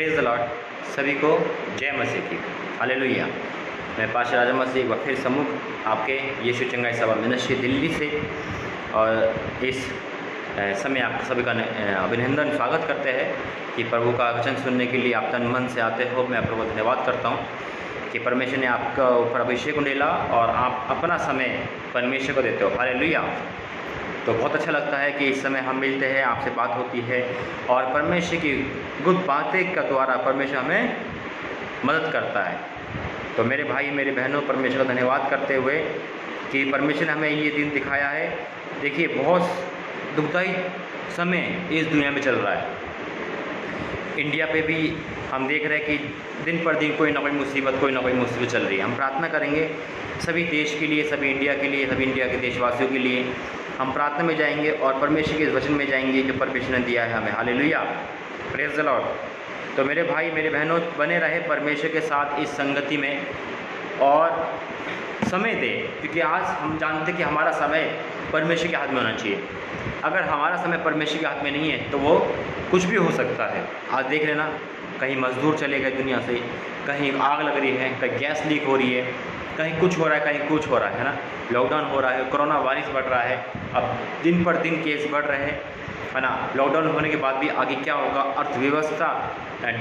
Praise the Lord. सभी को जय मसीह की, हालेलुया। मैं पास्टर राजा मसीह एक बार फिर सम्मुख आपके यीशु चंगाई सभा मिनिस्ट्री दिल्ली से और इस समय आप सभी का अभिनंदन स्वागत करते हैं कि प्रभु का वचन सुनने के लिए आप तन मन से आते हो। मैं प्रभु को धन्यवाद करता हूँ कि परमेश्वर ने आपका ऊपर अभिषेक उंडेला और आप अपना समय परमेश्वर को देते हो, हालेलुया। तो बहुत अच्छा लगता है कि इस समय हम मिलते हैं, आपसे बात होती है और परमेश्वर की गुप्त बातें का द्वारा परमेश्वर हमें मदद करता है। तो मेरे भाई मेरे बहनों, परमेश्वर का धन्यवाद करते हुए कि परमेश्वर ने हमें ये दिन दिखाया है। देखिए, बहुत दुखदायी समय इस दुनिया में चल रहा है। इंडिया पे भी हम देख रहे हैं कि दिन पर दिन कोई ना कोई मुसीबत चल रही है। हम प्रार्थना करेंगे सभी देश के लिए, सभी इंडिया के लिए, सभी इंडिया के देशवासियों के लिए। हम प्रार्थना में जाएंगे और परमेश्वर के इस वचन में जाएंगे जो परमेश्वर ने दिया है हमें, हालेलुया, प्रेज द लॉर्ड। तो मेरे भाई मेरे बहनों, बने रहे परमेश्वर के साथ इस संगति में और समय दे, क्योंकि आज हम जानते कि हमारा समय परमेश्वर के हाथ में होना चाहिए। अगर हमारा समय परमेश्वर के हाथ में नहीं है तो वो कुछ भी हो सकता है। आज देख लेना, कहीं मजदूर चले गए दुनिया से, कहीं आग लग रही है, कहीं गैस लीक हो रही है, कहीं कुछ हो रहा है, कहीं कुछ हो रहा है ना। लॉकडाउन हो रहा है, कोरोना वायरस बढ़ रहा है, अब दिन पर दिन केस बढ़ रहे हैं, है ना। लॉकडाउन होने के बाद भी आगे क्या होगा, अर्थव्यवस्था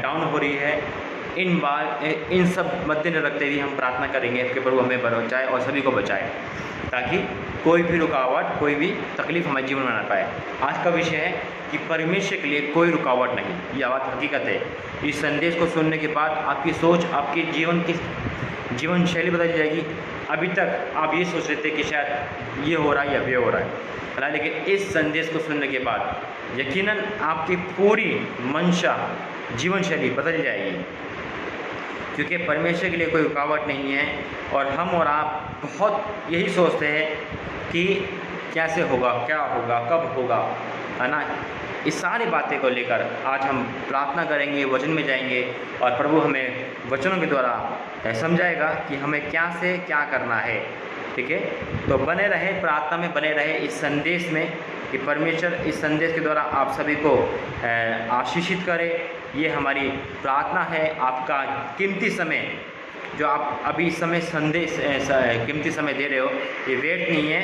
डाउन हो रही है। इन सब मद्देनजर रखते हुए हम प्रार्थना करेंगे कि प्रभु हमें बचाए और सभी को बचाए, ताकि कोई भी रुकावट, कोई भी तकलीफ हमारे जीवन में ना पाए। आज का विषय है कि परमेश्वर के लिए कोई रुकावट नहीं। यह बात हकीकत है। इस संदेश को सुनने के बाद आपकी सोच, आपकी जीवन शैली बदल जाएगी। अभी तक आप ये सोच रहे थे कि शायद ये हो रहा है या वे हो रहा है, लेकिन इस संदेश को सुनने के बाद यकीनन आपकी पूरी मंशा, जीवन शैली बदल जाएगी, क्योंकि परमेश्वर के लिए कोई रुकावट नहीं है। और हम और आप बहुत यही सोचते हैं कि कैसे होगा, क्या होगा, कब होगा, है ना। इस सारी बातें को लेकर आज हम प्रार्थना करेंगे, वचन में जाएंगे और प्रभु हमें वचनों के द्वारा समझाएगा कि हमें क्या से क्या करना है, ठीक है। तो बने रहे प्रार्थना में, बने रहे इस संदेश में कि परमेश्वर इस संदेश के द्वारा आप सभी को आशीषित करे। ये हमारी प्रार्थना है। आपका कीमती समय जो आप अभी इस समय कीमती समय दे रहे हो, ये वेट नहीं है,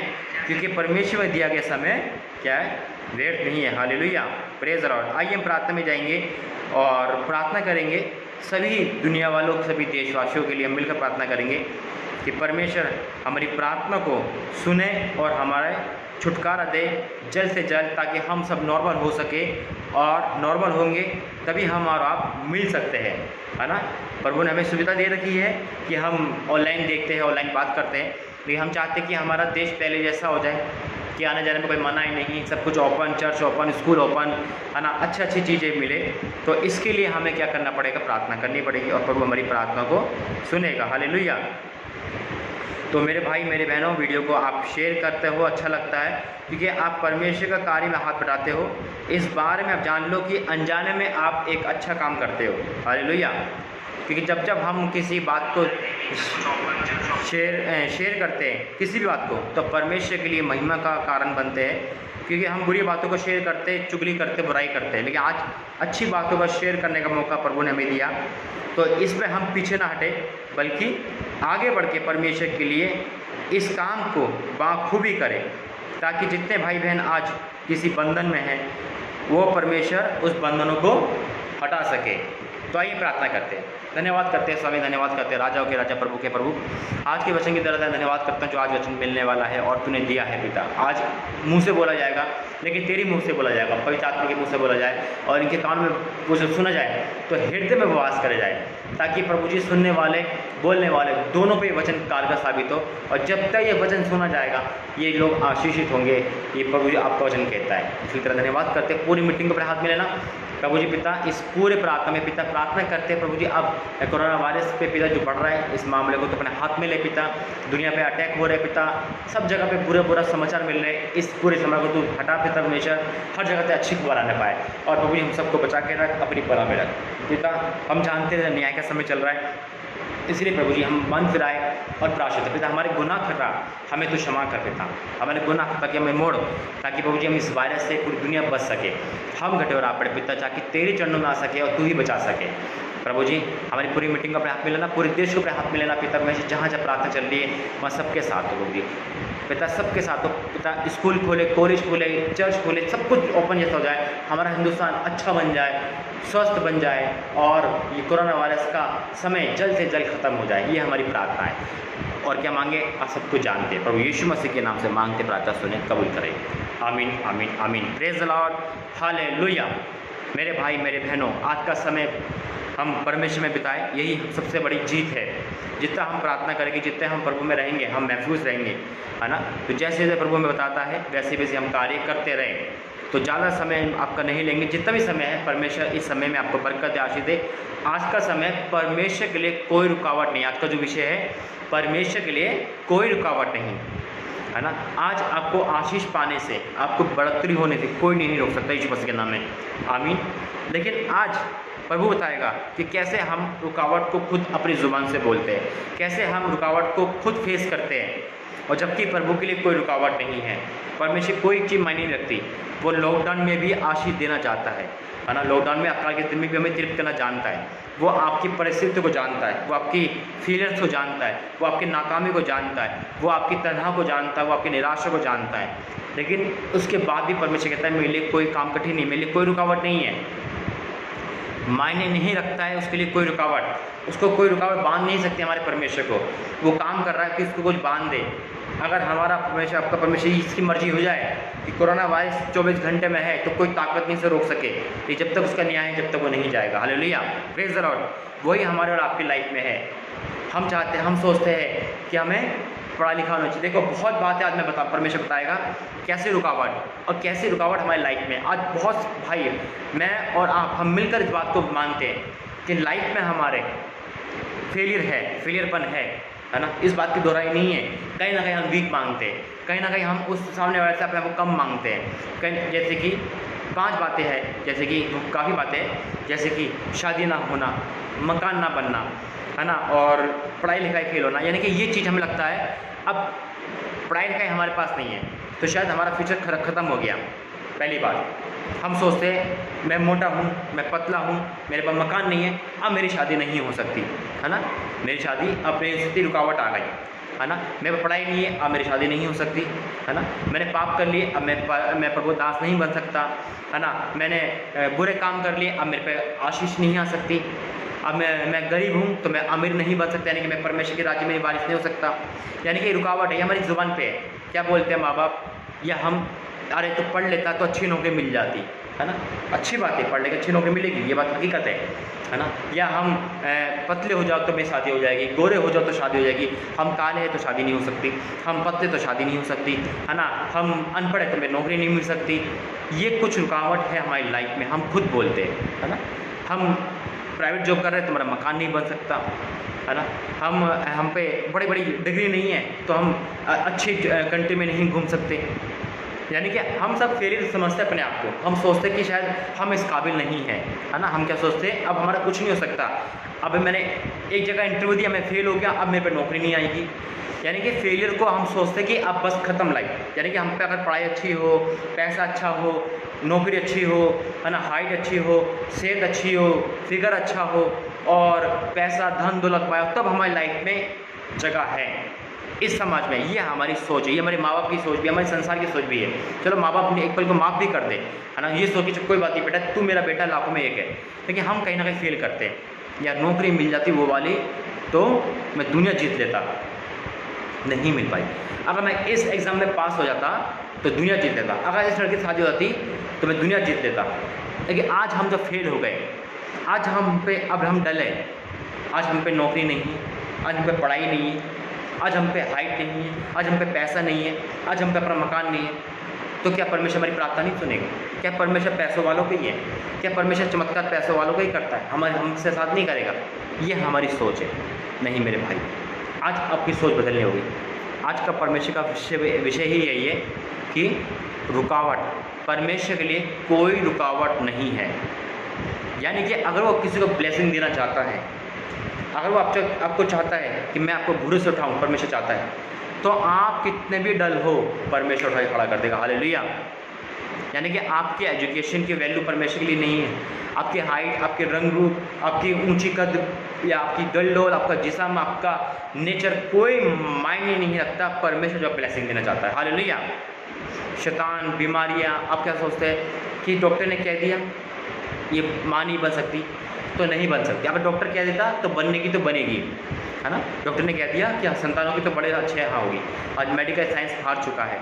क्योंकि परमेश्वर में दिया गया समय क्या है, वेट नहीं है, हालेलुया, प्रेज द लॉर्ड। आइए हम प्रार्थना में जाएंगे और प्रार्थना करेंगे सभी दुनिया वालों, सभी देशवासियों के लिए मिलकर प्रार्थना करेंगे कि परमेश्वर हमारी प्रार्थना को सुने और हमारे छुटकारा दे जल्द से जल्द, ताकि हम सब नॉर्मल हो सके। और नॉर्मल होंगे तभी हम और आप मिल सकते हैं, है ना। प्रभु ने हमें सुविधा दे रखी है कि हम ऑनलाइन देखते हैं, ऑनलाइन बात करते हैं, लेकिन हम चाहते हैं कि हमारा देश पहले जैसा हो जाए कि आने जाने में कोई मना ही नहीं, सब कुछ open, church open, school open, है ना, अच्छी चीज़ें मिले। तो इसके लिए हमें क्या करना पड़ेगा, प्रार्थना करनी पड़ेगी और प्रभु हमारी प्रार्थना को सुनेगा, हालेलुया। तो मेरे भाई मेरे बहनों, वीडियो को आप शेयर करते हो, अच्छा लगता है, क्योंकि आप परमेश्वर का कार्य में हाथ बटाते हो। इस बारे में आप जान लो कि अनजाने में आप एक अच्छा काम करते हो, हालेलुया। क्योंकि जब हम किसी बात को शेयर करते हैं, किसी भी बात को, तो परमेश्वर के लिए महिमा का कारण बनते हैं। क्योंकि हम बुरी बातों को शेयर करते, चुगली करते, बुराई करते हैं, लेकिन आज अच्छी बातों का शेयर करने का मौका प्रभु ने हमें दिया। तो इसमें हम पीछे ना हटे, बल्कि आगे बढ़ के परमेश्वर के लिए इस काम को बाखूबी करें, ताकि जितने भाई बहन आज किसी बंधन में हैं, वो परमेश्वर उस बंधनों को हटा सके। तो आइए प्रार्थना करते हैं, धन्यवाद करते हैं स्वामी, धन्यवाद करते हैं राजाओं के राजा, प्रभु के प्रभु। आज के वचन की तरह धन्यवाद करता हूँ जो आज वचन मिलने वाला है और तूने दिया है पिता। आज मुंह से बोला जाएगा, लेकिन तेरी मुंह से बोला जाएगा, पवित्र आत्मा के मुंह से बोला जाए और इनके कान में वो जब सुना जाए तो हृदय में वास करे जाए, ताकि प्रभु जी सुनने वाले, बोलने वाले दोनों पे वचन कारगर साबित हो। और जब तक ये वचन सुना जाएगा, ये लोग आशीषित होंगे, ये प्रभु जी आपका वचन कहता है। इसी तरह धन्यवाद करते हैं। पूरी मीटिंग को अपने हाथ में लेना प्रभु जी पिता, इस पूरे प्रार्थना में पिता प्रार्थना करते हैं प्रभु जी, अब कोरोना वायरस पे पिता जो बढ़ रहा है, इस मामले को तो अपने हाथ में ले पिता। दुनिया पे अटैक हो रहे पिता, सब जगह पे बुरा समाचार मिल रहे हैं, इस पूरे समय को तू हटा पिता परमेश्वर, हर जगह से अच्छी खबर आने पाए। और प्रभु जी हम सबको बचा के रख, अपनी परा में रख पिता। हम जानते हैं न्याय का समय चल रहा है, इसलिए प्रभु जी हम मन फिराए और प्राश्चित पिता हमारे गुनाह खटा हमें तो क्षमा कर पिता, हमारे गुनाह खटा कि हमें मोड़, ताकि प्रभु जी हम इस वायरस से पूरी दुनिया बच सके। हम घटे और आप पड़े पिता, ताकि तेरे चरणों में आ सके और तू ही बचा सके। प्रभु जी हमारी पूरी मीटिंग को अपने हाथ में लेना, पूरे देश को अपने हाथ में लेना पिता। मैं जहाँ जहाँ प्रार्थना चल रही है वहाँ सबके साथ हो प्रभु जी पिता, सबके साथ हो पिता। स्कूल खोले, कॉलेज खोले, चर्च खोले, सब कुछ ओपन जैसा हो जाए, हमारा हिंदुस्तान अच्छा बन जाए, स्वस्थ बन जाए और ये कोरोना वायरस का समय जल्द से जल्द ख़त्म हो जाए, ये हमारी प्रार्थना है। और क्या मांगे आप सब कुछ जानते हैं। प्रभु यीशु मसीह के नाम से मांगते, प्रार्थना सुने, कबूल करें। आमीन आमीन आमीन। Praise the Lord, hallelujah. मेरे भाई मेरे बहनों, आज का समय हम परमेश्वर में बिताए, यही सबसे बड़ी जीत है। जितना हम प्रार्थना करेंगे, जितने हम प्रभु में रहेंगे, हम महफूज रहेंगे, है ना। तो जैसे जैसे प्रभु में बताता है वैसे वैसे हम कार्य करते रहें, तो ज़्यादा समय आपका नहीं लेंगे। जितना भी समय है परमेश्वर इस समय में आपको बरकत आशीष दे। आज का समय परमेश्वर के लिए कोई रुकावट नहीं। आज का जो विषय है, परमेश्वर के लिए कोई रुकावट नहीं, है ना। आज आपको आशीष पाने से, आपको बढ़ोतरी होने से कोई नहीं रोक सकता यीशु मसीह के नाम में, आमीन। लेकिन आज प्रभु बताएगा कि कैसे हम रुकावट को खुद अपनी ज़ुबान से बोलते हैं, कैसे हम रुकावट को खुद फेस करते हैं, और जबकि प्रभु के लिए कोई रुकावट नहीं है। परमेश्वर कोई चीज़ मायने नहीं रखती। वो लॉकडाउन में भी आशीष देना चाहता है ना। लॉकडाउन में अकाल के दिन में भी हमें तृप्त करना जानता है। वो आपकी परिस्थिति को जानता है, वो आपकी फेलियर्स को जानता है, वो आपकी नाकामी को जानता है, वो आपकी तनहा को जानता है, वो आपकी निराशा को जानता है। लेकिन उसके बाद भी परमेश्वर कहता है मेरे लिए कोई काम कठिन नहीं, मेरे लिए कोई रुकावट नहीं है। मायने नहीं रखता है उसके लिए कोई रुकावट, उसको कोई रुकावट बांध नहीं सकती हमारे परमेश्वर को। वो काम कर रहा है कि उसको कुछ बांध दे। अगर हमारा परमेश्वर, आपका परमेश्वर इसकी मर्जी हो जाए कि कोरोना वायरस 24 घंटे में है, तो कोई ताकत नहीं से रोक सके। ये जब तक उसका न्याय है, जब तक वो नहीं जाएगा। Hallelujah, praise the Lord. वही हमारे और आपकी लाइफ में है। हम चाहते हैं, हम सोचते हैं कि हमें पढ़ा लिखा होना चाहिए। देखो बहुत बात है, आज मैं परमेश्वर बताएगा कैसे रुकावट और कैसी रुकावट हमारी लाइफ में। आज बहुत भाई, मैं और आप, हम मिलकर इस बात को मानते हैं कि लाइफ में हमारे फेलियर है, फेलियरपन है ना। इस बात की दोहराई नहीं है। कहीं ना कहीं हम वीक मांगते हैं, कहीं ना कहीं हम उस सामने वाले से अपने को कम मांगते हैं। कहीं जैसे कि 5 बातें हैं, जैसे कि काफ़ी बातें हैं, जैसे कि शादी ना होना, मकान ना बनना, है ना, और पढ़ाई लिखाई फेल होना। यानी कि ये चीज़ हमें लगता है अब पढ़ाई लिखाई हमारे पास नहीं है तो शायद हमारा फ्यूचर ख़त्म हो गया। पहली बात, हम सोचते हैं मैं मोटा हूँ, मैं पतला हूँ, मेरे पास मकान नहीं है, अब मेरी शादी नहीं हो सकती, है ना। मेरी शादी, अब मेरी स्थिति रुकावट आ गई, है ना। मेरे पढ़ाई नहीं है, अब मेरी शादी नहीं हो सकती, है ना। मैंने पाप कर लिए, अब मैं प्रभु दास नहीं बन सकता, है ना। मैंने बुरे काम कर लिए, अब मेरे पे आशीष नहीं आ सकती। अब मैं गरीब हूँ तो मैं अमीर नहीं बन सकता, यानी कि मैं परमेश्वर के राज्य में वारिस नहीं हो सकता। यानी कि रुकावट है, हमारी ज़ुबान पे है। क्या बोलते हैं माँ बाप, या हम, अरे तो पढ़ लेता तो अच्छी नौकरी मिल जाती, है ना। अच्छी बात है, पढ़ लेकर अच्छी नौकरी मिलेगी, ये बात हकीकत है ना। या हम पतले हो जाओ तो मेरी शादी हो जाएगी, गोरे हो जाओ तो शादी हो जाएगी, हम काले हैं तो शादी नहीं हो सकती, हम पतले तो शादी नहीं हो सकती, है ना। हम अनपढ़ है तो मेरी नौकरी नहीं मिल सकती। ये कुछ रुकावट है हमारी लाइफ में, हम खुद बोलते हैं, है ना। हम प्राइवेट जॉब कर रहे हैं तो हमारा मकान नहीं बन सकता, है ना। हम पे बड़ी बड़ी डिग्री नहीं है तो हम अच्छी कंट्री में नहीं घूम सकते। यानी कि हम सब फेलियर समझते हैं अपने आप को। हम सोचते हैं कि शायद हम इस काबिल नहीं है, है ना। हम क्या सोचते हैं, अब हमारा कुछ नहीं हो सकता, अब मैंने एक जगह इंटरव्यू दिया, मैं फेल हो गया, अब मेरे पे नौकरी नहीं आएगी। यानी कि फेलियर को हम सोचते हैं कि अब बस ख़त्म लाइफ। यानी कि हम पे अगर पढ़ाई अच्छी हो, पैसा अच्छा हो, नौकरी अच्छी हो, है ना, हाइट अच्छी हो, सेहत अच्छी हो, फिगर अच्छा हो और पैसा धन दौलत पाए, तब हमारी लाइफ में जगह है इस समाज में। ये हमारी सोच है, ये हमारे माँ बाप की सोच भी है, हमारे संसार की सोच भी है। चलो माँ बाप ने एक पल को माफ़ भी कर दे, है ना, ये सोच के कोई बात नहीं बेटा, तू मेरा बेटा लाखों में एक है। लेकिन हम कहीं ना कहीं फेल करते हैं। या नौकरी मिल जाती वो वाली तो मैं दुनिया जीत लेता, नहीं मिल पाई। अगर मैं इस एग्ज़ाम में पास हो जाता तो दुनिया जीत लेता, अगर इस लड़की से शादी हो जाती तो मैं दुनिया जीत लेता। लेकिन आज हम जब फेल हो गए, आज हम पे, अब हम डले, आज हम पे नौकरी नहीं है, आज हम पे पढ़ाई नहीं है, आज हम पे हाइट नहीं है, आज हम पे पैसा नहीं है, आज हम पे अपना मकान नहीं है, तो क्या परमेश्वर हमारी प्रार्थना नहीं सुनेगा? क्या परमेश्वर पैसों वालों के ही है? क्या परमेश्वर चमत्कार पैसों वालों का ही करता है, हमसे साथ नहीं करेगा? ये हमारी सोच है। नहीं मेरे भाई, आज आपकी सोच बदलनी होगी। आज का परमेश्वर का विषय ही यही है कि रुकावट, परमेश्वर के लिए कोई रुकावट नहीं है। यानी कि अगर वो किसी को ब्लेसिंग देना चाहता है अगर वो आपको चाहता है कि मैं आपको बुरे से उठाऊँ, परमेश्वर चाहता है, तो आप कितने भी डल हो परमेश्वर उठा के खड़ा कर देगा। हालेलुया। यानी कि आपके एजुकेशन की वैल्यू परमेश्वर के लिए नहीं है, आपकी हाइट, आपके रंग रूप, आपकी ऊंची कद या आपकी दलडोल, आपका जिस्म, आपका नेचर कोई मायने नहीं रखता। परमेश्वर जो ब्लेसिंग देना चाहता है। हालेलुया। शैतान, बीमारियां, आप क्या सोचते हैं कि डॉक्टर ने कह दिया ये माँ नहीं बन सकती तो नहीं बन सकती। अगर डॉक्टर कह देता तो बनने की तो बनेगी, है ना। डॉक्टर ने कह दिया कि संतानों की तो बड़े अच्छे यहाँ होगी। आज मेडिकल साइंस हार चुका है,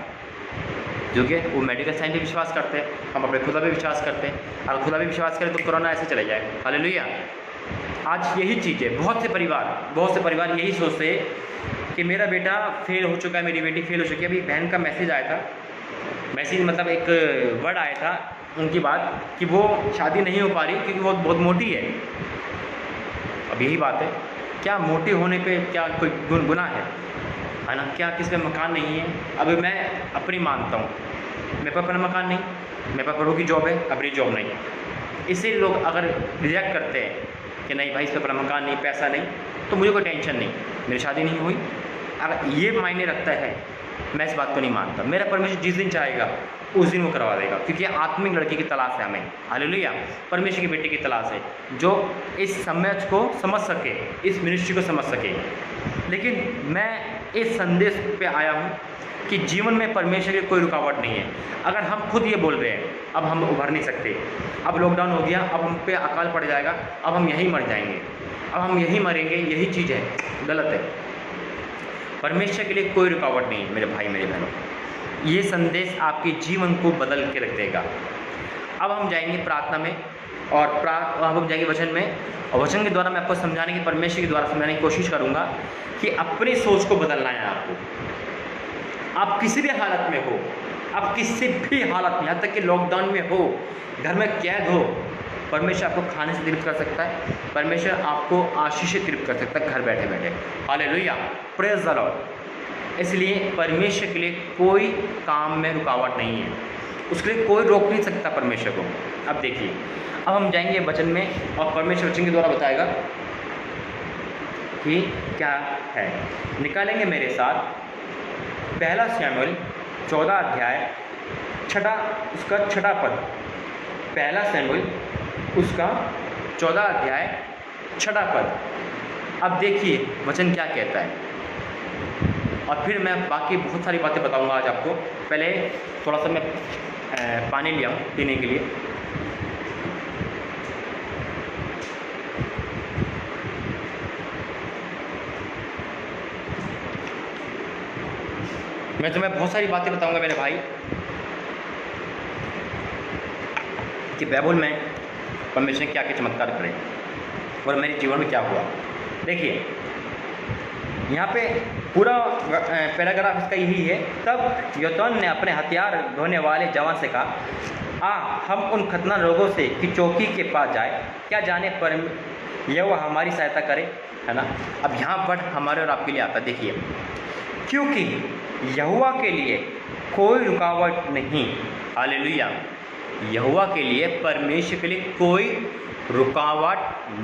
जो कि वो मेडिकल साइंस पे विश्वास करते हैं, हम अपने खुदा पे विश्वास करते हैं। अगर खुदा पे विश्वास करें तो कोरोना ऐसे चले जाए। हालेलुया। आज यही चीज़ है, बहुत से परिवार यही सोचते हैं कि मेरा बेटा फेल हो चुका है, मेरी बेटी फेल हो चुकी है। अभी बहन का मैसेज आया था, मैसेज मतलब एक वर्ड आया था उनकी बात कि वो शादी नहीं हो पा रही क्योंकि वो बहुत मोटी है। अब यही बात है, क्या मोटी होने पे क्या कोई गुनाह है ना। क्या किस पे मकान नहीं है। अब मैं अपनी मानता हूँ, मेरे पास अपना मकान नहीं, मेरे पास बड़ों की जॉब है, अपनी जॉब नहीं। इससे लोग अगर रिजेक्ट करते हैं कि नहीं भाई इस पर अपना मकान नहीं, पैसा नहीं, तो मुझे कोई टेंशन नहीं, मेरी शादी नहीं हुई। अगर ये मायने रखता है, मैं इस बात को नहीं मानता। मेरा परमेश्वर जिस दिन चाहेगा उस दिन वो करवा देगा, क्योंकि आत्मिक लड़की की तलाश है हमें। हालेलुया। परमेश्वर की बेटी की तलाश है जो इस समझ को समझ सके, इस मिनिस्ट्री को समझ सके। लेकिन मैं इस संदेश पे आया हूँ कि जीवन में परमेश्वर की कोई रुकावट नहीं है। अगर हम खुद ये बोल रहे हैं अब हम उभर नहीं सकते, अब लॉकडाउन हो गया, अब हम पे अकाल पड़ जाएगा, अब हम यहीं मर जाएंगे, अब हम यहीं मरेंगे, यही चीज़ है, गलत है। परमेश्वर के लिए कोई रुकावट नहीं है मेरे भाई मेरे बहनों। ये संदेश आपके जीवन को बदल के रख देगा। अब हम जाएंगे प्रार्थना में और अब हम जाएंगे वचन में, और वचन के द्वारा मैं आपको समझाने की, परमेश्वर के द्वारा समझाने की कोशिश करूँगा कि अपनी सोच को बदलना है आपको। आप किसी भी हालत में हो, आप किसी भी हालत में, यहाँ तक कि लॉकडाउन में हो, घर में कैद हो, परमेश्वर आपको खाने से तृप्त कर सकता है, परमेश्वर आपको आशीष से तृप्त कर सकता है घर बैठे बैठे। Hallelujah, praise the Lord. इसलिए परमेश्वर के लिए कोई काम में रुकावट नहीं है, उसके लिए कोई रोक नहीं सकता परमेश्वर को। अब देखिए, अब हम जाएंगे वचन में और परमेश्वर वचन के द्वारा बताएगा कि क्या है। निकालेंगे मेरे साथ पहला शमूएल 14 अध्याय उसका छठा पद। पहला शमूएल उसका 14 अध्याय छठा पद। अब देखिए वचन क्या कहता है, और फिर मैं बाकी बहुत सारी बातें बताऊंगा आज आपको। पहले थोड़ा सा मैं पानी लिया हूँ पीने के लिए। मैं तुम्हें बहुत सारी बातें बताऊंगा मेरे भाई कि बाइबल में परमेश्वर ने क्या क्या चमत्कार करे और मेरे जीवन में क्या हुआ। देखिए यहाँ पे पूरा पैराग्राफ इसका यही है। तब योतन ने अपने हथियार ढोने वाले जवान से कहा, हम उन खतना लोगों से कि चौकी के पास जाए, क्या जाने पर यह वह हमारी सहायता करे, है ना। अब यहाँ पर हमारे और आपके लिए आता, देखिए, क्योंकि यहोवा के लिए कोई रुकावट नहीं। हालेलुया। यहोवा के लिए, परमेश्वर के लिए कोई रुकावट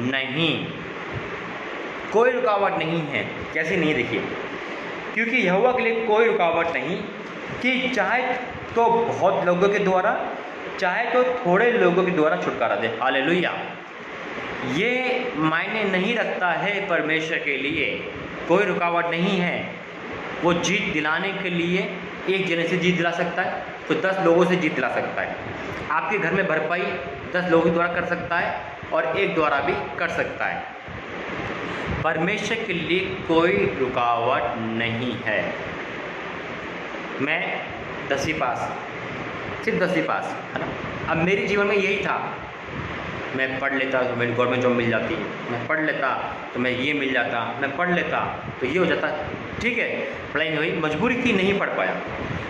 नहीं, कोई रुकावट नहीं है। कैसे नहीं, देखिए, क्योंकि यहोवा के लिए कोई रुकावट नहीं कि चाहे तो बहुत लोगों के द्वारा, चाहे तो थोड़े लोगों के द्वारा छुटकारा दे। हालेलुया। ये मायने नहीं रखता है, परमेश्वर के लिए कोई रुकावट नहीं है। वो जीत दिलाने के लिए एक जने से जीत दिला सकता है तो 10 लोगों से जीत दिला सकता है। आपके घर में भरपाई 10 लोगों के द्वारा कर सकता है और एक द्वारा भी कर सकता है। परमेश्वर के लिए कोई रुकावट नहीं है। मैं 10वीं पास, सिर्फ 10वीं पास, है ना। अब मेरे जीवन में यही था, मैं पढ़ लेता तो मेरी गवर्नमेंट जॉब मिल जाती, मैं पढ़ लेता तो मैं ये मिल जाता, मैं पढ़ लेता तो ये हो जाता। ठीक है, पढ़ाई नहीं हुई, मजबूरी थी, नहीं पढ़ पाया,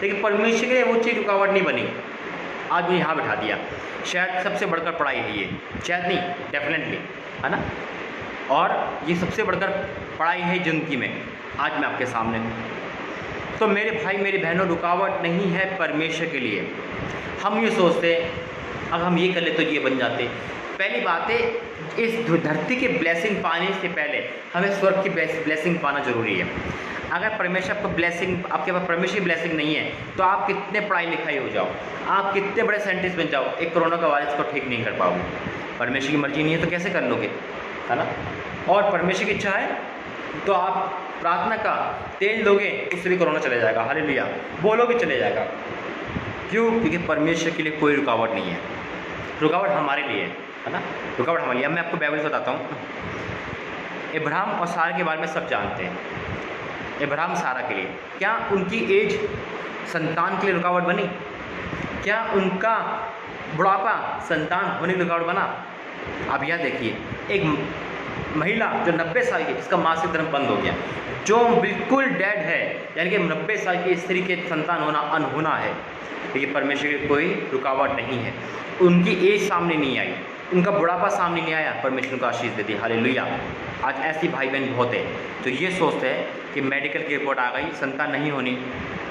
लेकिन परमेश्वर के लिए वो चीज़ रुकावट नहीं बनी। आज मुझे यहाँ बिठा दिया। शायद सबसे बढ़कर पढ़ाई है ये, शायद नहीं, डेफिनेटली, है ना। और ये सबसे बढ़कर पढ़ाई है ज़िंदगी में। आज मैं आपके सामने हूँ। तो मेरे भाई मेरी बहनों, रुकावट नहीं है परमेश्वर के लिए। हम ये सोचते हैं अब हम ये कर ले तो ये बन जाते, पहली बात है, इस धरती के ब्लेसिंग पाने से पहले हमें स्वर्ग की ब्लेसिंग पाना जरूरी है। अगर परमेश्वर आपको ब्लेसिंग, आपके पास परमेश्वर की ब्लेसिंग नहीं है, तो आप कितने पढ़ाई लिखाई हो जाओ, आप कितने बड़े साइंटिस्ट बन जाओ, एक कोरोना का वायरस को ठीक नहीं कर पाओगे। परमेश्वर की मर्जी नहीं है तो कैसे कर लोगे, है ना। और परमेश्वर की इच्छा है तो आप प्रार्थना का तेल दोगे, उससे भी कोरोना चले जाएगा। हालेलुया, बोलोगे चले जाएगा। क्यों? क्योंकि परमेश्वर के लिए कोई रुकावट नहीं है, रुकावट हमारे लिए है ना, रुकावट हमारे लिए। अब मैं आपको बाइबल से बताता हूँ। इब्राहिम और सारा के बारे में सब जानते हैं। इब्राहिम सारा के लिए क्या उनकी एज संतान के लिए रुकावट बनी? क्या उनका बुढ़ापा संतान होने की रुकावट बना? अब यह देखिए, एक महिला जो 90 साल की, जिसका मासिक धर्म बंद हो गया, जो बिल्कुल डेड है, यानी कि 90 साल की स्त्री के संतान होना अनहोना है, लेकिन परमेश्वर की कोई रुकावट नहीं है। उनकी एज सामने नहीं आई, उनका बुढ़ापा सामने नहीं आया, परमेश्वर को आशीष दे दी। हालेलुया। आज ऐसी भाई बहन बहुत है जो ये सोचते हैं कि मेडिकल की रिपोर्ट आ गई, संतान नहीं होनी।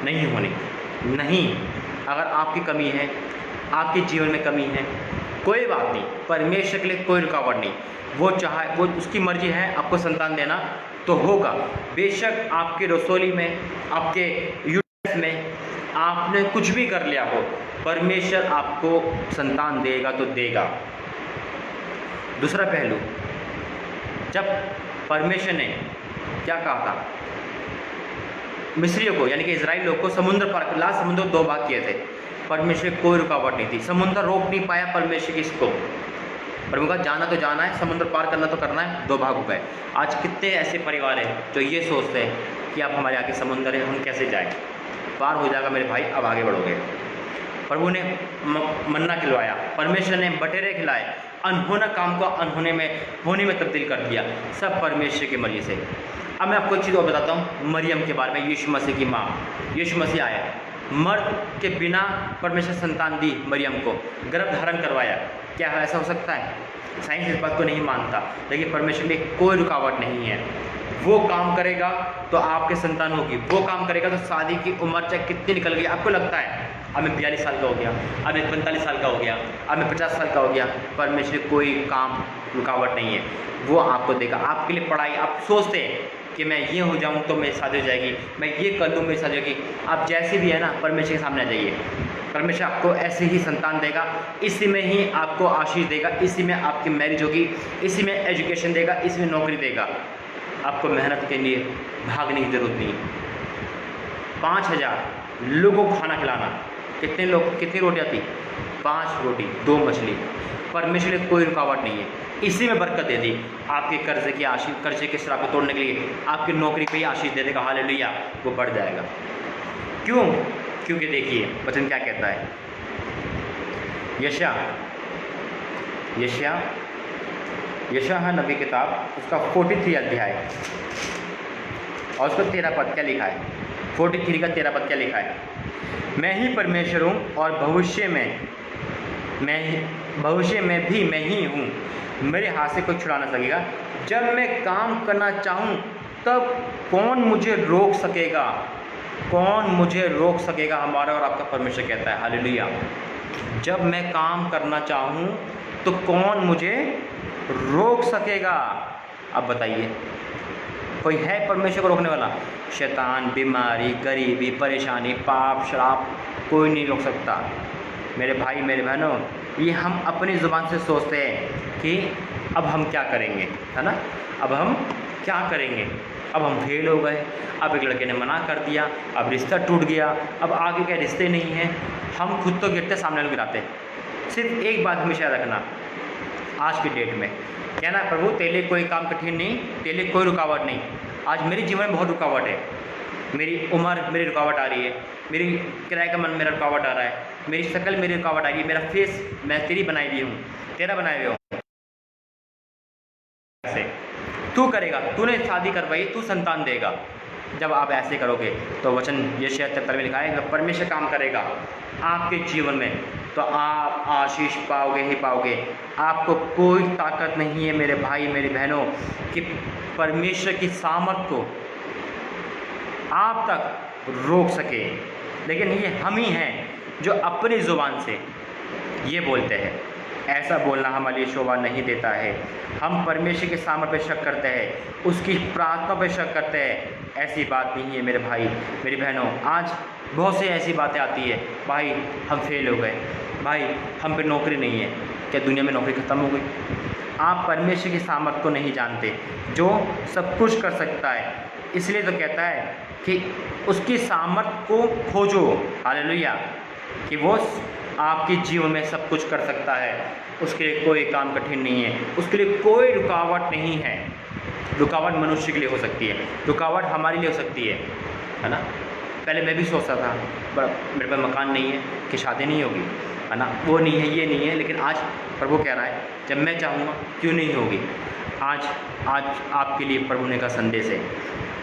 नहीं, अगर आपकी कमी है, आपके जीवन में कमी है, कोई बात नहीं, परमेश्वर के लिए कोई रुकावट नहीं। वो चाहे, वो उसकी मर्जी है आपको संतान देना तो होगा। बेशक आपके रसोली में, आपके यूट्यूब में आपने कुछ भी कर लिया हो, परमेश्वर आपको संतान देगा तो देगा। दूसरा पहलू, जब परमेश्वर ने क्या कहा था मिस्रियों को, यानी कि इजराइल लोग को समुद्र पार, लाल समुद्र 2 भाग किए थे, परमेश्वर की कोई रुकावट नहीं थी। समुद्र रोक नहीं पाया परमेश्वर की इसको। प्रभु का जाना तो जाना है, समुद्र पार करना तो करना है, 2 भाग हो गए। आज कितने ऐसे परिवार हैं जो ये सोचते हैं कि अब हमारे आगे समुद्र है, हम कैसे जाएं, पार हो जाएगा मेरे भाई, अब आगे बढ़ोगे। प्रभु ने मन्ना खिलवाया, परमेश्वर ने बटेरे खिलाए, अनहोना काम को अनहोने में होने में तब्दील कर दिया, सब परमेश्वर की मर्जी से। अब मैं आपको एक चीज़ और बताता हूँ मरियम के बारे में। यीशु मसीह की माँ, यीशु मसीह आया, मर्द के बिना परमेश्वर संतान दी मरियम को, गर्भ धारण करवाया। क्या ऐसा हो सकता है? साइंस इस बात को नहीं मानता, लेकिन परमेश्वर में कोई रुकावट नहीं है। वो काम करेगा तो आपके संतान होगी, वो काम करेगा तो शादी की उम्र चाहे कितनी निकल गई, आपको लगता है अब मैं 42 साल का हो गया, अब मैं 45 साल का हो गया, अब मैं 50 साल का हो गया, परमेश्वर कोई काम रुकावट नहीं है, वो आपको देगा। आपके लिए पढ़ाई, आप सोचते हैं कि मैं ये हो जाऊं तो मेरी शादी हो जाएगी, मैं ये कर लूँ मेरी शादी होगी, आप जैसे भी है ना परमेश्वर के सामने आ जाइए, परमेश्वर आपको ऐसे ही संतान देगा, इसी में ही आपको आशीष देगा, इसी में आपकी मैरिज होगी, इसी में एजुकेशन देगा, इसी में नौकरी देगा। आपको मेहनत के लिए भागने की जरूरत नहीं। 5000 लोगों को खाना खिलाना, कितने लोग, कितनी रोटियाँ थी? 5 रोटी 2 मछली। परमेश्वर की कोई रुकावट नहीं है, इसी में बरकत दे दी। आपके कर्जे की आशीष, कर्जे के श्राप को तोड़ने के लिए आपकी नौकरी पे ही आशीष दे देगा। हालेलुया, वो बढ़ जाएगा। क्यों? क्योंकि देखिए वचन क्या कहता है, यशया है नबी किताब, उसका 43 अध्याय और उसका 13 पद क्या लिखा है? 43 का 13 पद क्या लिखा है? मैं ही परमेश्वर हूँ और भविष्य में भी मैं ही हूँ, मेरे हाथ से कोई छुड़ा ना सकेगा। जब मैं काम करना चाहूँ तब कौन मुझे रोक सकेगा? कौन मुझे रोक सकेगा? हमारा और आपका परमेश्वर कहता है। हालेलुया। जब मैं काम करना चाहूँ तो कौन मुझे रोक सकेगा? अब बताइए, कोई है परमेश्वर को रोकने वाला? शैतान, बीमारी, गरीबी, परेशानी, पाप, श्राप, कोई नहीं रोक सकता। मेरे भाई, मेरे बहनों, ये हम अपनी ज़ुबान से सोचते हैं कि अब हम क्या करेंगे, है ना, अब हम क्या करेंगे, अब हम फेल हो गए, अब एक लड़के ने मना कर दिया, अब रिश्ता टूट गया, अब आगे के रिश्ते नहीं हैं। हम खुद तो गिरते, सामने लोग गिराते। सिर्फ एक बात हमेशा रखना, आज की डेट में कहना, प्रभु तेरे कोई काम कठिन नहीं, तेरे कोई रुकावट नहीं। आज मेरे जीवन में बहुत रुकावट है, मेरी उम्र मेरी रुकावट आ रही है, मेरी किराए का मन मेरा रुकावट आ रहा है, मेरी शक्ल मेरी रुकावट आ रही है, मेरा फेस मैं तेरी बनाई हुई हूँ, तेरा बनाए हुए हूँ। ऐसे तू करेगा, तूने शादी करवाई, तू संतान देगा। जब आप ऐसे करोगे तो वचन यशायाह 73 में लिखा है जब परमेश्वर काम करेगा आपके जीवन में तो आप आशीष पाओगे ही पाओगे। आपको कोई ताकत नहीं है मेरे भाई मेरी बहनों कि परमेश्वर की सामर्थ को आप तक रोक सके, लेकिन ये हम ही हैं जो अपनी ज़ुबान से ये बोलते हैं। ऐसा बोलना हमारे लिए शोभा नहीं देता है। हम परमेश्वर के सामर्थ्य पर शक करते हैं, उसकी प्रार्थना पर शक करते हैं। ऐसी बात नहीं है मेरे भाई मेरी बहनों। आज बहुत सी ऐसी बातें आती है, भाई हम फेल हो गए, भाई हम पे नौकरी नहीं है। क्या दुनिया में नौकरी ख़त्म हो गई? आप परमेश्वर की सामर्थ्य को नहीं जानते, जो सब कुछ कर सकता है। इसलिए तो कहता है कि उसकी सामर्थ्य को खोजो, हालेलुया, कि वो आपके जीवन में सब कुछ कर सकता है। उसके लिए कोई काम कठिन नहीं है, उसके लिए कोई रुकावट नहीं है। रुकावट मनुष्य के लिए हो सकती है, रुकावट हमारे लिए हो सकती है ना। पहले मैं भी सोचता था मेरे पास मकान नहीं है कि शादी नहीं होगी, है ना, वो नहीं है, ये नहीं है। लेकिन आज प्रभु कह रहा है जब मैं चाहूँगा क्यों नहीं होगी। आज आपके लिए प्रभु ने का संदेश है।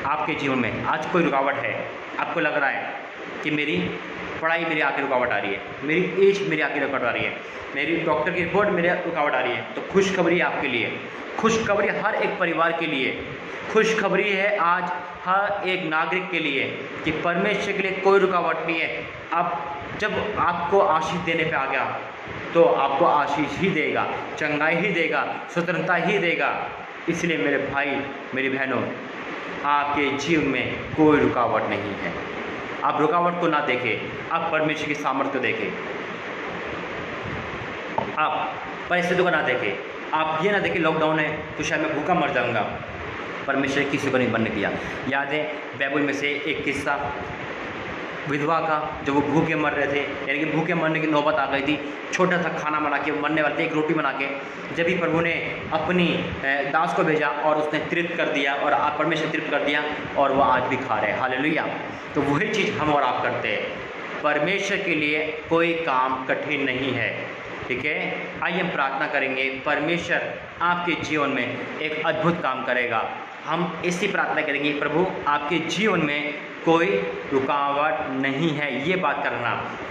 आपके जीवन में आज कोई रुकावट है, आपको लग रहा है कि मेरी पढ़ाई मेरी आगे रुकावट आ रही है, मेरी एज मेरी आगे रुकावट आ रही है, मेरी डॉक्टर की रिपोर्ट मेरे रुकावट आ रही है, तो खुशखबरी आपके लिए, खुशखबरी हर एक परिवार के लिए, खुशखबरी है आज हर एक नागरिक के लिए कि परमेश्वर के लिए कोई रुकावट नहीं है। अब जब आपको आशीष देने पे आ गया तो आपको आशीष ही देगा, चंगाई ही देगा, स्वतंत्रता ही देगा। इसलिए मेरे भाई मेरी बहनों, आपके जीवन में कोई रुकावट नहीं है। आप रुकावट को ना देखें, आप परमेश्वर की सामर्थ्य को देखें। आप परिस्थितियों को ना देखें। आप ये ना देखें लॉकडाउन है तो शायद मैं भूखा मर जाऊंगा। परमेश्वर ने किसी को नहीं बनने दिया। याद है बाइबल में से एक किस्सा विधवा का, जब वो भूखे मर रहे थे, यानी कि भूखे मरने की नौबत आ गई थी। छोटा सा खाना बना के मरने वाले थे, एक रोटी बना के। जब ही प्रभु ने अपनी दास को भेजा और उसने तृप्त कर दिया, और परमेश्वर तृप्त कर दिया, और वो आज भी खा रहे हैं, हालेलुया। तो वही चीज़ हम और आप करते हैं। परमेश्वर के लिए कोई काम कठिन नहीं है, ठीक है। आइए हम प्रार्थना करेंगे, परमेश्वर आपके जीवन में एक अद्भुत काम करेगा। हम इसी प्रार्थना करेंगे, प्रभु आपके जीवन में कोई रुकावट नहीं है। ये बात करना,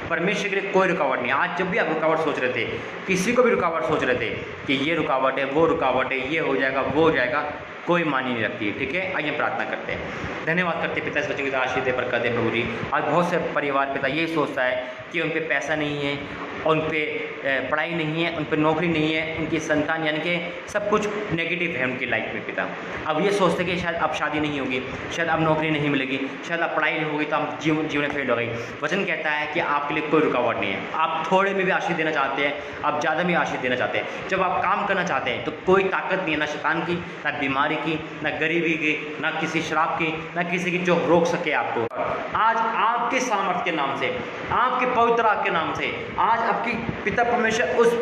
परमेश्वर के लिए कोई रुकावट नहीं। आज जब भी आप रुकावट सोच रहे थे, किसी को भी रुकावट सोच रहे थे कि ये रुकावट है, वो रुकावट है, ये हो जाएगा, वो हो जाएगा, कोई मानी नहीं रखती, ठीक है। आइए प्रार्थना करते हैं। धन्यवाद करते पिता, इस बच्चों की आशीष दे, बरकत दे प्रभु जी। आज बहुत से परिवार पिता ये सोचता है कि उन पे पैसा नहीं है, उन पे पढ़ाई नहीं है, उन पे नौकरी नहीं है, उनकी संतान यानी कि सब कुछ नेगेटिव है उनकी लाइफ में पिता। अब ये सोचते कि शायद अब शादी नहीं होगी, शायद अब नौकरी नहीं मिलेगी, शायद अब पढ़ाई नहीं होगी, तो हम जीवन में फेल हो गई। वचन कहता है कि आपके लिए कोई रुकावट नहीं है। आप थोड़े में भी आशीष देना चाहते हैं, आप ज़्यादा में आशीष देना चाहते हैं, जब आप काम करना चाहते हैं तो कोई ताकत नहीं है, ना शैतान की, ना बीमारी की, ना गरीबी की, ना किसी शराब की, ना किसी की जो रोक सके आपको। आज आपके सामर्थ्य के नाम से, आपके पवित्र आत्मा के नाम से, आज आपकी पिता परमेश्वर उस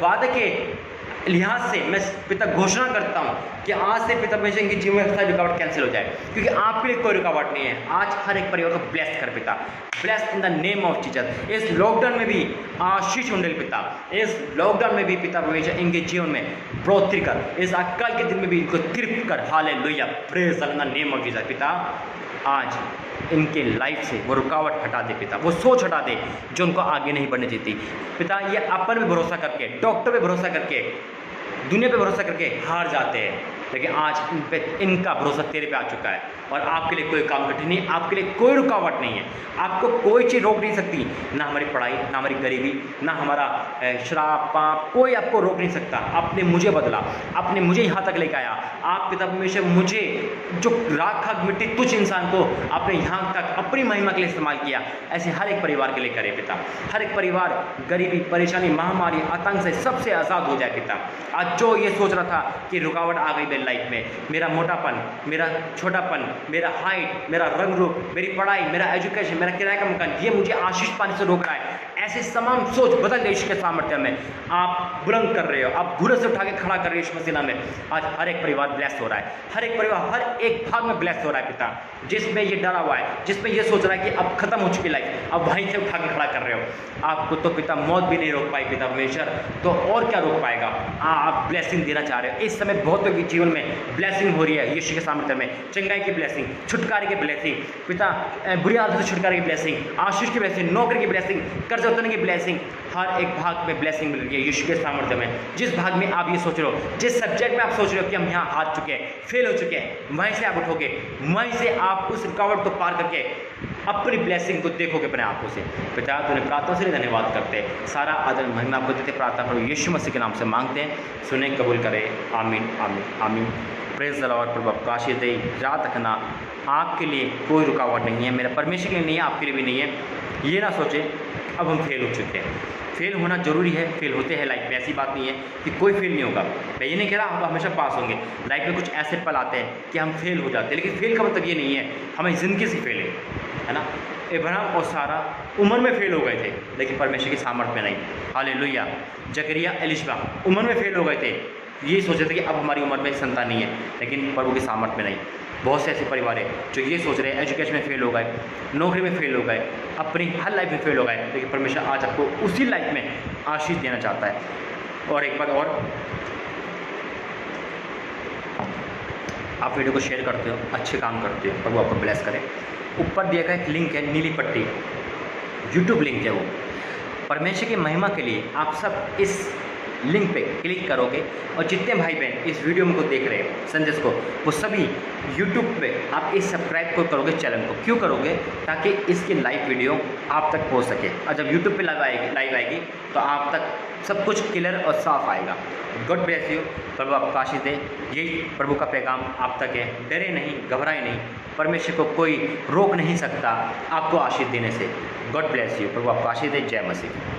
वादे के लिहाज से मैं पिता घोषणा करता हूँ कि आज से पिता परमेश्वर इनके जीवन में सारी रुकावट कैंसिल हो जाए, क्योंकि आपके लिए कोई रुकावट नहीं है। आज हर एक परिवार को ब्लेस कर पिता, bless in the name of Jesus. इस लॉकडाउन में भी आशीष उंडेल पिता, इस लॉकडाउन में भी पिता परमेश्वर इनके जीवन में बढ़ोतरी कर, इस अकाल के दिन में भी इनको तृप्त कर, hallelujah, praise in the name of Jesus. पिता आज इनके लाइफ से वो रुकावट हटा दे पिता, वो सोच हटा दे जो उनको आगे नहीं बढ़ने देती पिता। ये अपन पे भरोसा करके, डॉक्टर पे भरोसा करके, दुनिया पे भरोसा करके हार जाते हैं, लेकिन आज इन पे इनका भरोसा तेरे पे आ चुका है, और आपके लिए कोई काम कठिन नहीं, आपके लिए कोई रुकावट नहीं है। आपको कोई चीज़ रोक नहीं सकती, ना हमारी पढ़ाई, ना हमारी गरीबी, ना हमारा शराब पाप, कोई आपको रोक नहीं सकता। आपने मुझे बदला, आपने मुझे यहाँ तक लेकर आया। आप पिता परमेश्वर मुझे जो राख मिट्टी तुझ इंसान को आपने यहाँ तक अपनी महिमा के लिए इस्तेमाल किया, ऐसे हर एक परिवार के लिए करे पिता। हर एक परिवार गरीबी, परेशानी, महामारी, आतंक से सबसे आज़ाद हो जाए पिता। आज जो ये सोच रहा था कि रुकावट आ गई मेरी लाइफ में, मेरा मोटापन, मेरा छोटापन, मेरा हाइट, मेरा रंग रूप, मेरी पढ़ाई, मेरा एजुकेशन, मेरा किराए का मकान, ये मुझे आशीष पाने से रोक रहा है, ऐसे तमाम सोच बदल गई इसके सामर्थ्य में। आप बुलंद कर रहे हो, आप घुरे से उठा के खड़ा कर रहे हो इस मसीना में। आज हर एक परिवार ब्लेस हो रहा है, हर एक परिवार हर एक भाग में ब्लेस हो रहा है पिता। जिसमें ये डरा हुआ है, जिसमें ये सोच रहा है कि अब खत्म हो चुकी लाइफ, अब वहीं से उठा के खड़ा कर रहे हो। आपको तो पिता मौत भी नहीं रोक पाई पिता परमेश्वर, तो और क्या रोक पाएगा। आप ब्लेसिंग देना चाह रहे हो। इस समय बहुतों के जीवन में ब्लेसिंग हो रही है यीशु के सामर्थ्य में, चंगाई की ब्लेसिंग, छुटकारे की ब्लेसिंग पिता, बुरी आदत से छुटकारे की ब्लेसिंग, आशीष की ब्लेसिंग, नौकरी की ब्लेसिंग, कर्ज होता है ना कि ब्लेसिंग, हर एक भाग में ब्लेसिंग मिल रही है यीशु के सामर्थ्य में। जिस भाग में आप ये सोच रहे हो, जिस सब्जेक्ट में आप सोच रहे हो कि हम यहाँ हार चुके हैं, फेल हो चुके हैं, वहीं से आप उठोगे, वहीं से आप उस रुकावट को पार करके अपनी ब्लेसिंग को देखोगे अपने आंखों से। पिता तुमने प्रार्थना से धन्यवाद करते हैं, सारा आदर महिमा आपको देते, प्रार्थना करो यीशु मसीह के नाम से मांगते हैं, सुने कबूल करें, आमीन आमीन आमीन। Praise the Lord. प्रभु आपको आशीष दे। याद रखना आपके लिए कोई रुकावट नहीं है, मेरा परमेश्वर के लिए नहीं है, आपके लिए भी नहीं है। ये ना सोचें अब हम फेल हो चुके हैं। फेल होना जरूरी है, फेल होते हैं लाइफ में, ऐसी बात नहीं है कि कोई फेल नहीं होगा। मैं ये नहीं कह रहा हम हमेशा पास होंगे, लाइफ में कुछ ऐसे पल आते हैं कि हम फेल हो जाते हैं, लेकिन फेल का मतलब ये नहीं है हमें ज़िंदगी से फेल है ना। इब्राहिम और सारा उम्र में फेल हो गए थे, लेकिन परमेश्वर की सामर्थ में नहीं। हालेलुया। जकरिया एलिशबा उम्र में फेल हो गए थे, ये सोच रहे थे कि अब हमारी उम्र में संतान नहीं है, लेकिन प्रभु की सामर्थ में नहीं। बहुत से ऐसे परिवार है जो ये सोच रहे हैं एजुकेशन में फेल हो गए, नौकरी में फेल हो गए, अपनी हर लाइफ में फेल हो गए, लेकिन परमेश्वर आज आपको उसी लाइफ में आशीष देना चाहता है। और एक बात और, आप वीडियो को शेयर करते हो, अच्छे काम करते हो, प्रभु आपको ब्लेस करे। ऊपर दिया गया एक लिंक है, नीली पट्टी, यूट्यूब लिंक है वो। परमेश्वर की महिमा के लिए आप सब इस लिंक पे क्लिक करोगे और जितने भाई बहन इस वीडियो में को देख रहे हैं संदेश को, वो सभी यूट्यूब पे आप इस सब्सक्राइब को करोगे चैनल को। क्यों करोगे? ताकि इसकी लाइव वीडियो आप तक पहुंच सके, और जब यूट्यूब पे लाइव आएगी तो आप तक सब कुछ क्लियर और साफ आएगा। God bless you. प्रभु आपको आशीष दे। यही प्रभु का पैगाम आप तक है। डरे नहीं, घबराए नहीं, परमेश्वर को कोई रोक नहीं सकता आपको आशीष देने से। God bless you. प्रभु आपको आशीष दे। जय मसीह।